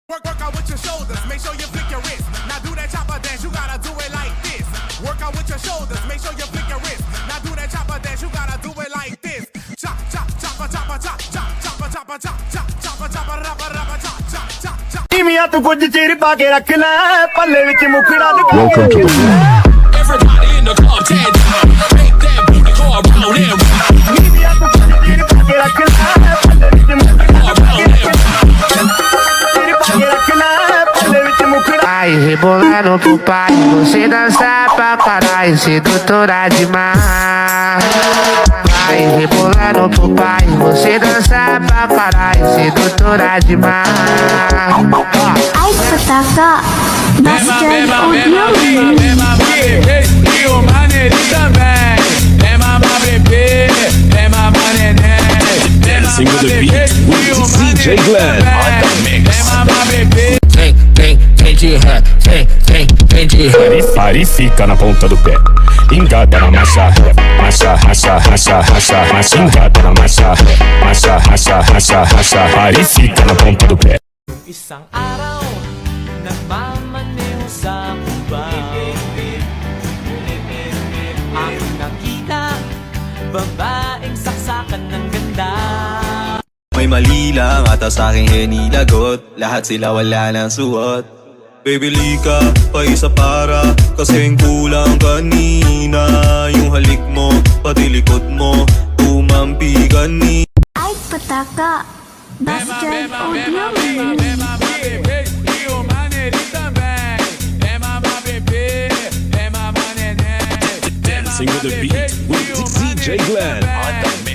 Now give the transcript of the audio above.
Work out with your shoulders, make sure you flick your wrist. Now do that chopper dance, you gotta do it like this. Work out with your shoulders, make sure you flick your wrist. Now do that chopper dance, you gotta do it like this. Chop, chop, chopper, chopper, chop, chop, chopper, chopper, chop, chop, chopper, chopper, rubber, rubber, chop, chop, chop, chop. ਨੀਵੀਆਂ ਤੂੰ ਕੁਝ ਚਿਰ ਪਾ ਕੇ ਰੱਖ ਲੈ ਪੱਲੇ ਵਿੱਚ ਮੁਖੜਾ ਲਗਾ Welcome to the Everybody in the club, stand down. Make that booty go around and round. ਨੀਵੀਆਂ ਤੂੰ ਕੁਝ ਚਿਰ ਪਾ ਕੇ ਰੱਖ ਲੈ ਪੱਲੇ ਵਿੱਚ ਮੁਖੜਾ Around and round. ਚਿਰ ਪਾ ਕੇ ਰੱਖ ਲੈ ਪੱਲੇ ਵਿੱਚ ਮੁਖੜਾ Vai rebolando pro pai, você dança pra caralho, sedutora demais. Vai rebolando pro pai, você dança pra caralho, sedutora demais. Ai, pataca, bastante audio. E o maneirinho também. É mamar bebê, é mamar neném. Dancing with the beat with DJ Glenn on the mix. É mamar bebê. Vem de ré, vem de ré. Pare e fica na ponta do pé. Engata na marcha ré. Marcha, racha, racha, racha, racha. Engata na marcha ré. Marcha, racha, racha, racha. Pare e fica na ponta do pé. Isang araw, nagmamaneho sa Cubao. Ang nakita, babaeng saksakan ng ganda. May mali lang ata sa aking hinilagot. Lahat sila wala ng suot. Bibili ka pa isa para kasing kulang kanina. Yung halik mo, pati likod mo, tumampi kanina. Ai, pataca, bastante audio. É mamar bebê. E o maneirinho também. É mamar bebê, é mamar neném. Dancing with the beat with DJ Glenn on the mix.